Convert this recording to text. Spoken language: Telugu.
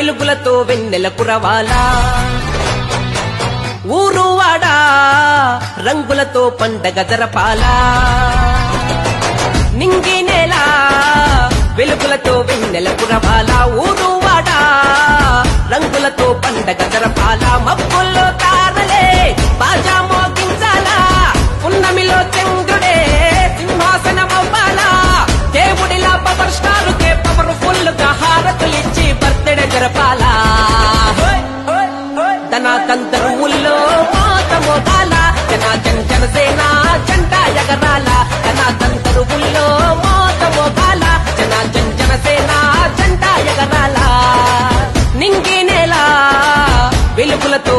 వెలుగులతో వెన్నెల కురవాలా ఊరు వాడా రంగులతో పండగ జరపాలా నింగి నేల వెలుగులతో వెన్నెల కురవాలా ఊరు వాడా రంగులతో పండగ జరపాలా మబ్బుల్లో తారలే బాజా మోగించాలా పున్నమిలో చంద్రుడే సింహాసనమవ్వాలా దేవుడిలా పవర్ స్టారుకే పవర్ఫుల్ గా హారతులిచ్చి బర్త్డే జరపాలా ధనాకందరు ఊళ్ళో మోత మోగాల జనసేన జెండా ఎగరాల ధనాకందరు ఊళ్ళో మోత మోగాల జనసేన జెండా ఎగరాల నింగి నేల వెలుగులతో